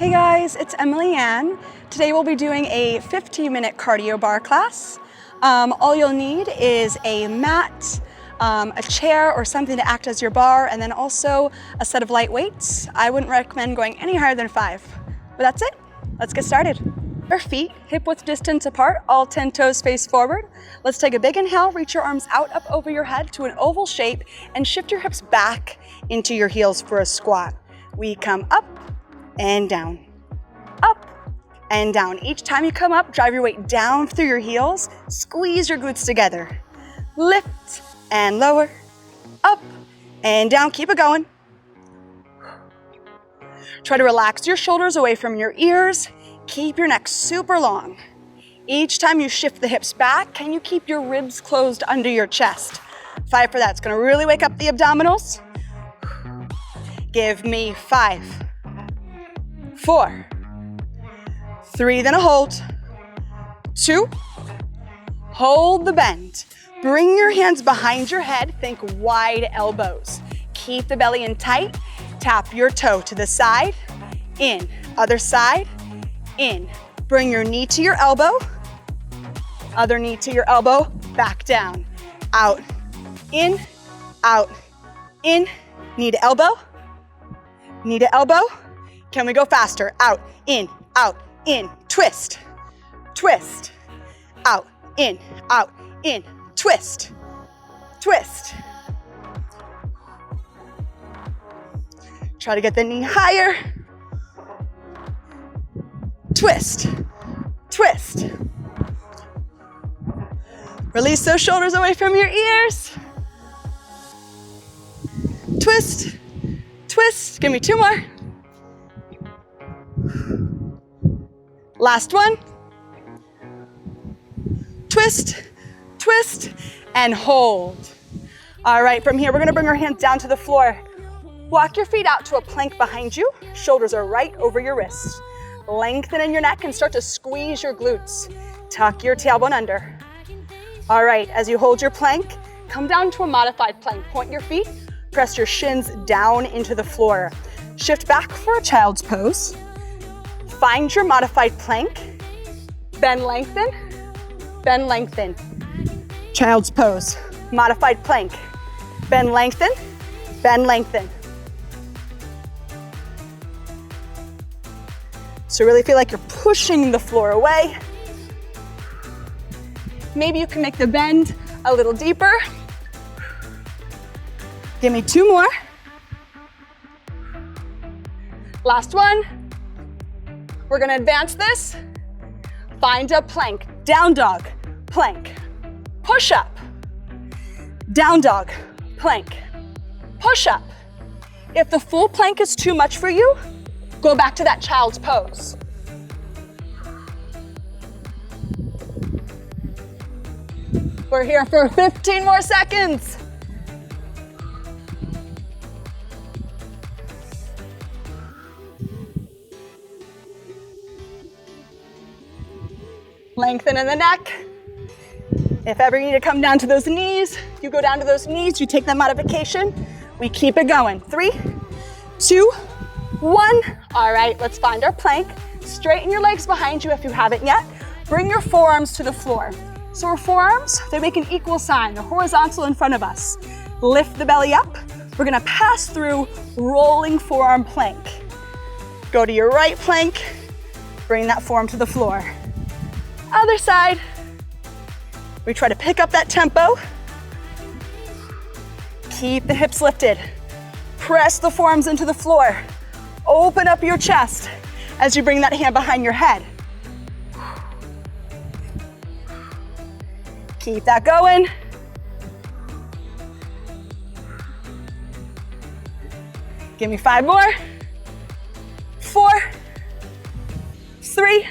Hey guys, it's Emily Ann. Today we'll be doing a 15-minute cardio bar class. All you'll need is a mat, a chair or something to act as your bar, and then also a set of light weights. I wouldn't recommend going any higher than 5, but that's it. Let's get started. Our feet hip-width distance apart, all 10 toes face forward. Let's take a big inhale, reach your arms out up over your head to an oval shape and shift your hips back into your heels for a squat. We come up and down, up and down. Each time you come up, drive your weight down through your heels, squeeze your glutes together. Lift and lower, up and down, keep it going. Try to relax your shoulders away from your ears. Keep your neck super long. Each time you shift the hips back, can you keep your ribs closed under your chest? 5 for that. It's gonna really wake up the abdominals. Give me 5, 4, 3, then a hold, 2, hold the bend. Bring your hands behind your head, think wide elbows. Keep the belly in tight, tap your toe to the side, in, other side, in. Bring your knee to your elbow, other knee to your elbow, back down, out, in, knee to elbow, knee to elbow. Can we go faster? Out, in, twist, twist, out, in, twist, twist. Try to get the knee higher. Twist, twist. Release those shoulders away from your ears. Twist, twist. Give me 2 more. Last one. Twist, twist, and hold. All right, from here, we're gonna bring our hands down to the floor. Walk your feet out to a plank behind you. Shoulders are right over your wrists. Lengthen in your neck and start to squeeze your glutes. Tuck your tailbone under. All right, as you hold your plank, come down to a modified plank. Point your feet, press your shins down into the floor. Shift back for a child's pose. Find your modified plank. Bend, lengthen, bend, lengthen. Child's pose, modified plank. Bend, lengthen, bend, lengthen. So really feel like you're pushing the floor away. Maybe you can make the bend a little deeper. Give me 2 more. Last one. We're gonna advance this. Find a plank. Down dog, plank. Push up. Down dog, plank. Push up. If the full plank is too much for you, go back to that child's pose. We're here for 15 more seconds. Lengthen in the neck. If ever you need to come down to those knees, you go down to those knees, you take that modification. We keep it going. 3, 2, 1. All right, let's find our plank. Straighten your legs behind you if you haven't yet. Bring your forearms to the floor. So our forearms, they make an equal sign. They're horizontal in front of us. Lift the belly up. We're gonna pass through rolling forearm plank. Go to your right plank. Bring that forearm to the floor. Other side. We try to pick up that tempo. Keep the hips lifted. Press the forearms into the floor. Open up your chest as you bring that hand behind your head. Keep that going. Give me 5 more. 4, 3,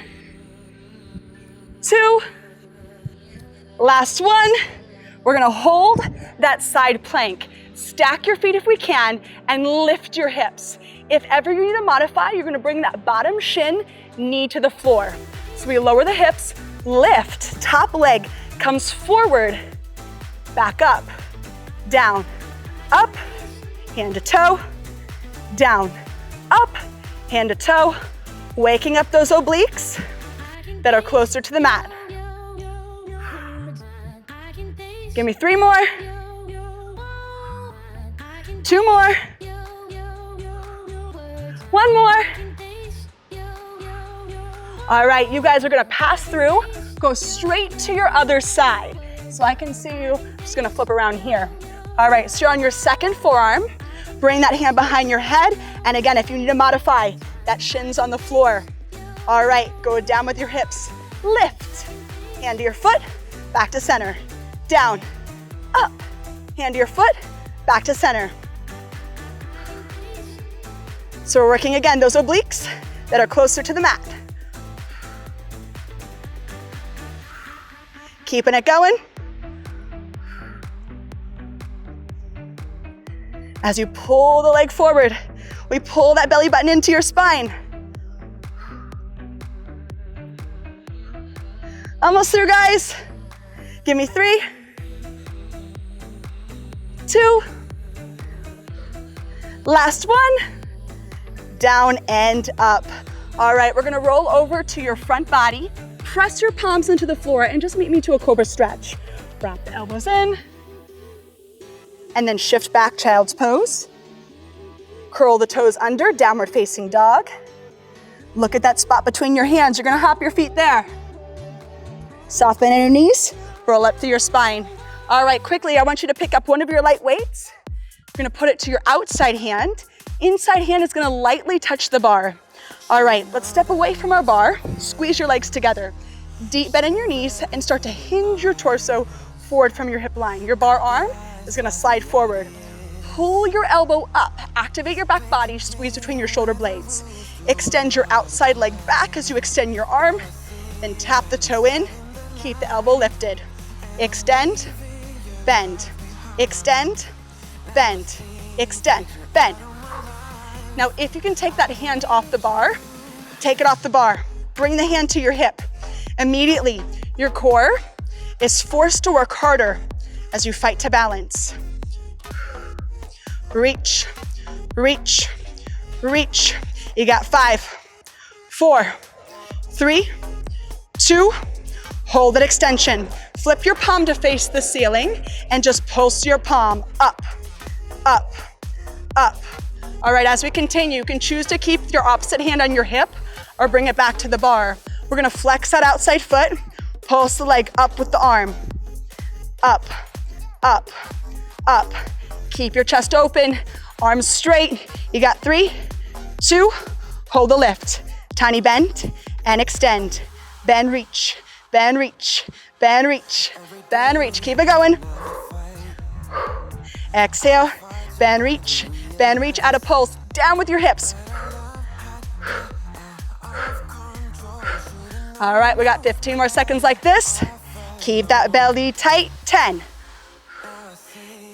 2. Last one. We're gonna hold that side plank. Stack your feet if we can and lift your hips. If ever you need to modify, you're gonna bring that bottom shin, knee to the floor. So we lower the hips, lift, top leg comes forward, back up, down, up, hand to toe, down, up, hand to toe, Waking up those obliques that are closer to the mat. Give me 3 more. 2 more. 1 more. All right, you guys are gonna pass through, go straight to your other side. So I can see you, I'm just gonna flip around here. All right, so you're on your second forearm. Bring that hand behind your head. And again, if you need to modify, that shin's on the floor. All right, go down with your hips. Lift, hand to your foot, back to center. Down, up, hand to your foot, back to center. So we're working again, those obliques that are closer to the mat. Keeping it going. As you pull the leg forward, we pull that belly button into your spine. Almost through, guys. Give me 3, 2, last one, down and up. All right, we're gonna roll over to your front body, press your palms into the floor and just meet me to a cobra stretch. Wrap the elbows in, and then shift back, child's pose. Curl the toes under, downward facing dog. Look at that spot between your hands. You're gonna hop your feet there. Soft bend in your knees, roll up through your spine. All right, quickly, I want you to pick up one of your light weights. You're gonna put it to your outside hand. Inside hand is gonna lightly touch the bar. All right, let's step away from our bar. Squeeze your legs together. Deep bend in your knees and start to hinge your torso forward from your hip line. Your bar arm is gonna slide forward. Pull your elbow up. Activate your back body, squeeze between your shoulder blades. Extend your outside leg back as you extend your arm. Then tap the toe in. Keep the elbow lifted. Extend, bend, extend, bend, extend, bend. Now, if you can take that hand off the bar, take it off the bar. Bring the hand to your hip. Immediately, your core is forced to work harder as you fight to balance. Reach, reach, reach. You got 5, 4, 3, 2, hold that extension. Flip your palm to face the ceiling and just pulse your palm up, up, up. All right, as we continue, you can choose to keep your opposite hand on your hip or bring it back to the bar. We're gonna flex that outside foot, pulse the leg up with the arm. Up, up, up. Keep your chest open, arms straight. You got 3, 2, hold the lift. Tiny bend and extend. Bend, reach, bend, reach, bend, reach, bend, reach. Keep it going. Exhale, bend, reach, add a pulse. Down with your hips. All right, we got 15 more seconds like this. Keep that belly tight. 10,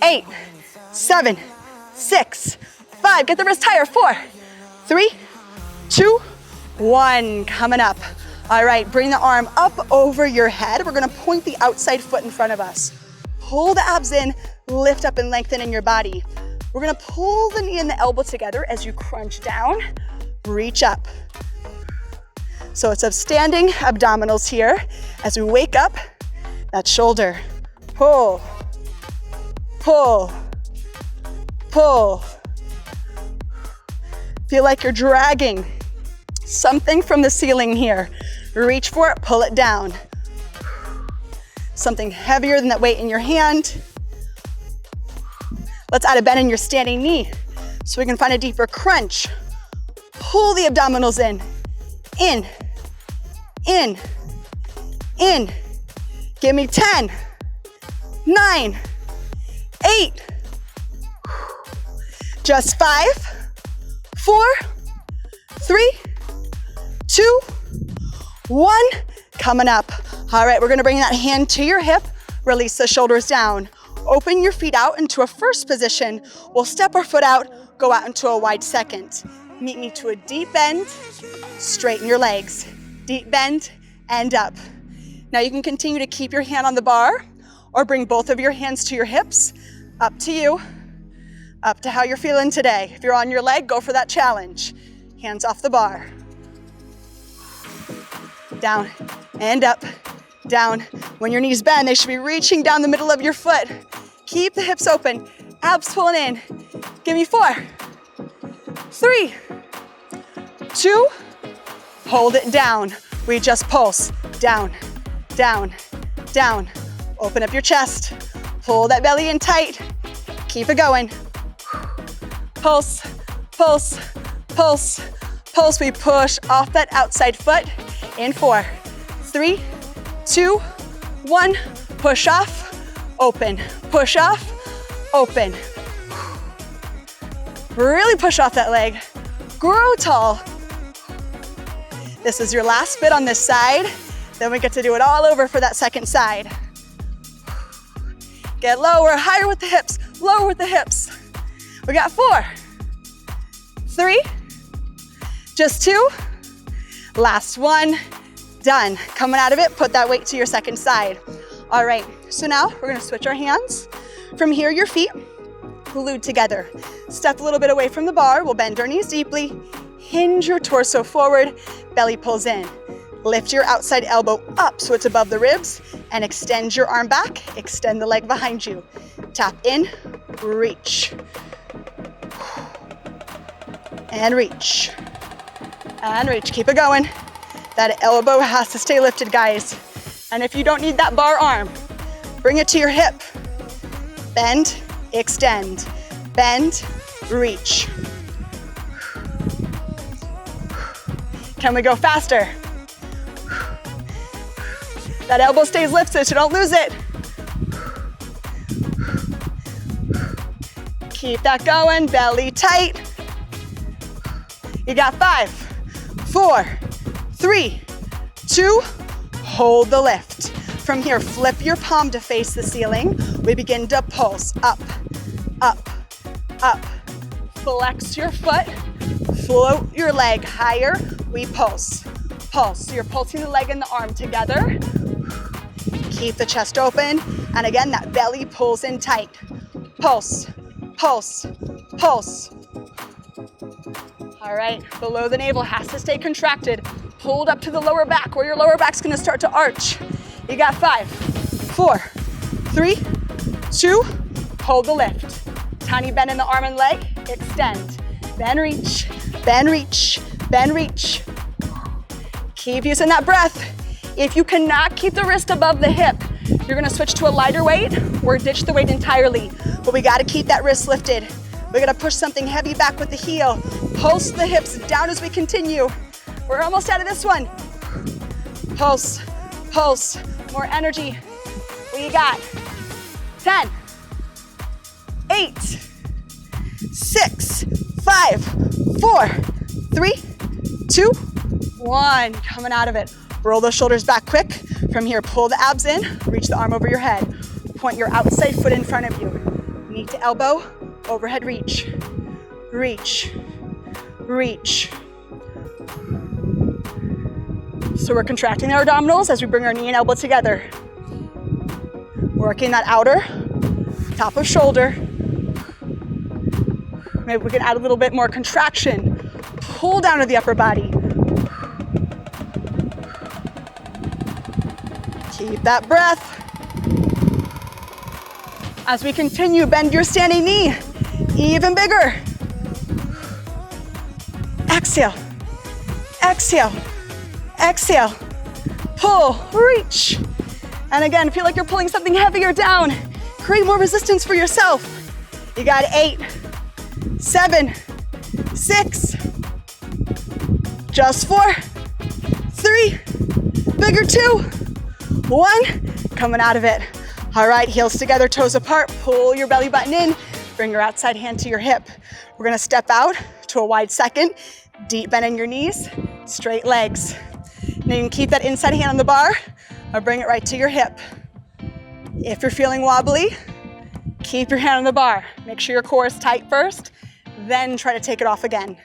8, 7, 6, 5. Get the wrist higher. 4, 3, 2, 1. Coming up. All right, bring the arm up over your head. We're gonna point the outside foot in front of us. Pull the abs in, lift up and lengthen in your body. We're gonna pull the knee and the elbow together as you crunch down, reach up. So it's standing abdominals here. As we wake up, that shoulder. Pull, pull, pull. Feel like you're dragging something from the ceiling here. Reach for it, pull it down. Something heavier than that weight in your hand. Let's add a bend in your standing knee so we can find a deeper crunch. Pull the abdominals in, in, in, in. Give me 10, 9, 8, just 5, 4, 3, 2, 1. Coming up. All right, we're gonna bring that hand to your hip, release the shoulders down. Open your feet out into a first position. We'll step our foot out, go out into a wide second. Meet me to a deep bend, straighten your legs. Deep bend and up. Now you can continue to keep your hand on the bar or bring both of your hands to your hips. Up to you, up to how you're feeling today. If you're on your leg, go for that challenge. Hands off the bar. down, and up, down. When your knees bend, they should be reaching down the middle of your foot. Keep the hips open, abs pulling in. Give me 4, 3, 2, hold it down. We just pulse, down, down, down. Open up your chest, pull that belly in tight. Keep it going. Pulse, pulse, pulse, pulse. We push off that outside foot in 4, 3, 2, 1. Push off, open, push off, open. Really push off that leg. Grow tall. This is your last bit on this side. Then we get to do it all over for that second side. Get lower, higher with the hips, lower with the hips. We got 4, 3, just 2. Last one, done. Coming out of it, put that weight to your second side. All right, so now we're gonna switch our hands. From here, your feet glued together. Step a little bit away from the bar. We'll bend our knees deeply. Hinge your torso forward, belly pulls in. Lift your outside elbow up so it's above the ribs and extend your arm back, extend the leg behind you. Tap in, reach. And reach. And reach, keep it going. That elbow has to stay lifted, guys. And if you don't need that bar arm, bring it to your hip. Bend, extend, bend, reach. Can we go faster? That elbow stays lifted, so don't lose it. Keep that going, belly tight. You got 5, 4, 3, 2, hold the lift. From here, flip your palm to face the ceiling. We begin to pulse up, up, up. Flex your foot, float your leg higher. We pulse, pulse. So you're pulsing the leg and the arm together. Keep the chest open. And again, that belly pulls in tight. Pulse, pulse, pulse. All right, below the navel has to stay contracted. Pulled up to the lower back where your lower back's gonna start to arch. You got 5, 4, 3, 2, hold the lift. Tiny bend in the arm and leg, extend. Then reach, then reach, then reach. Keep using that breath. If you cannot keep the wrist above the hip, you're gonna switch to a lighter weight or ditch the weight entirely. But we gotta keep that wrist lifted. We gotta push something heavy back with the heel. Pulse the hips down as we continue. We're almost out of this one. Pulse, pulse, more energy. We got 10, 8, 6, 5, 4, 3, 2, 1. Coming out of it. Roll those shoulders back quick. From here, pull the abs in, reach the arm over your head. Point your outside foot in front of you. Knee to elbow, overhead reach. Reach, reach. So we're contracting our abdominals as we bring our knee and elbow together. Working that outer, top of shoulder. Maybe we can add a little bit more contraction. Pull down to the upper body. Keep that breath. As we continue, bend your standing knee even bigger. Exhale, exhale, exhale. Pull, reach. And again, feel like you're pulling something heavier down. Create more resistance for yourself. You got 8, 7, 6, just 4, 3, bigger 2, 1, coming out of it. All right, heels together, toes apart, pull your belly button in, bring your outside hand to your hip. We're gonna step out to a wide second, deep bend in your knees, straight legs. Now you can keep that inside hand on the bar or bring it right to your hip. If you're feeling wobbly, keep your hand on the bar. Make sure your core is tight first, then try to take it off again.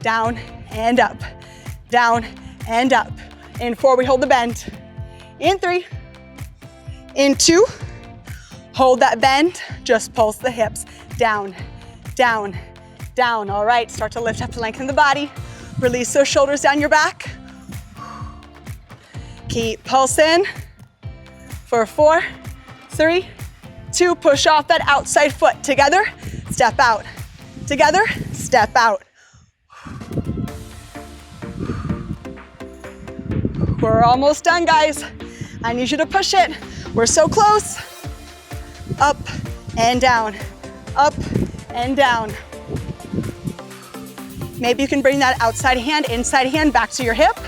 Down and up, down and up. In 4, we hold the bend. In 3, in 2, hold that bend, just pulse the hips. Down, down, down. All right, start to lift up to lengthen the body. Release those shoulders down your back. Keep pulsing for 4, 3, 2, push off that outside foot. Together, step out. Together, step out. We're almost done, guys. I need you to push it. We're so close. Up and down, up and down. Maybe you can bring that outside hand, inside hand back to your hip.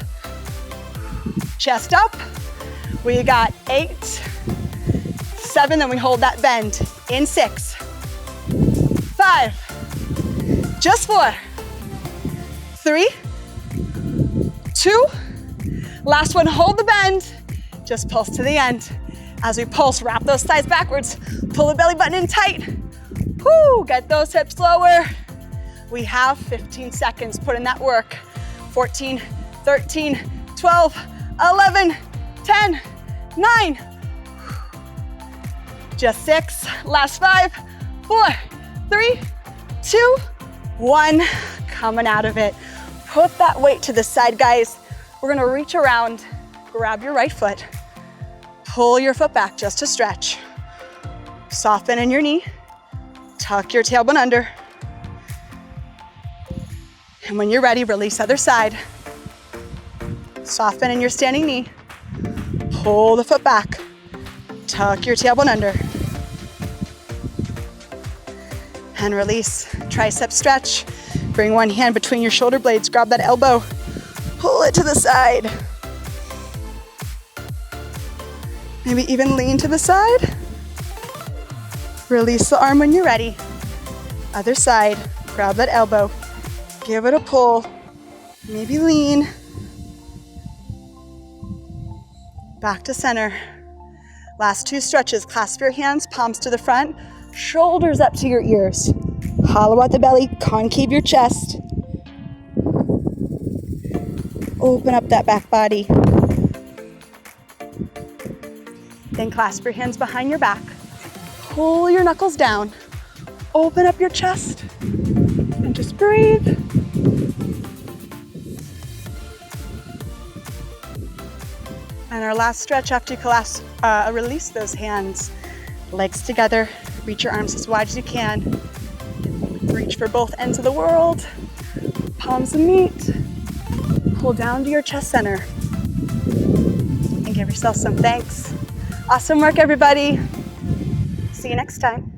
Chest up. We got 8, 7, then we hold that bend. In 6, 5, just 4, 3, 2, last one, hold the bend. Just pulse to the end. As we pulse, wrap those thighs backwards, pull the belly button in tight. Woo, get those hips lower. We have 15 seconds, put in that work. 14, 13, 12, 11, 10, 9. Just 6, last 5, 4, 3, 2, 1. Coming out of it. Put that weight to the side, guys. We're gonna reach around, grab your right foot, pull your foot back just to stretch. Soften in your knee, tuck your tailbone under. And when you're ready, release other side. Soften in your standing knee, pull the foot back, tuck your tailbone under. And release, tricep stretch. Bring one hand between your shoulder blades, grab that elbow, pull it to the side. Maybe even lean to the side. Release the arm when you're ready. Other side, grab that elbow, give it a pull, maybe lean. Back to center. Last 2 stretches, clasp your hands, palms to the front, shoulders up to your ears. Hollow out the belly, concave your chest. Open up that back body. Then clasp your hands behind your back. Pull your knuckles down. Open up your chest and just breathe. And our last stretch after you release those hands. Legs together, reach your arms as wide as you can. Reach for both ends of the world. Palms meet. Pull down to your chest center. And give yourself some thanks. Awesome work, everybody. See you next time.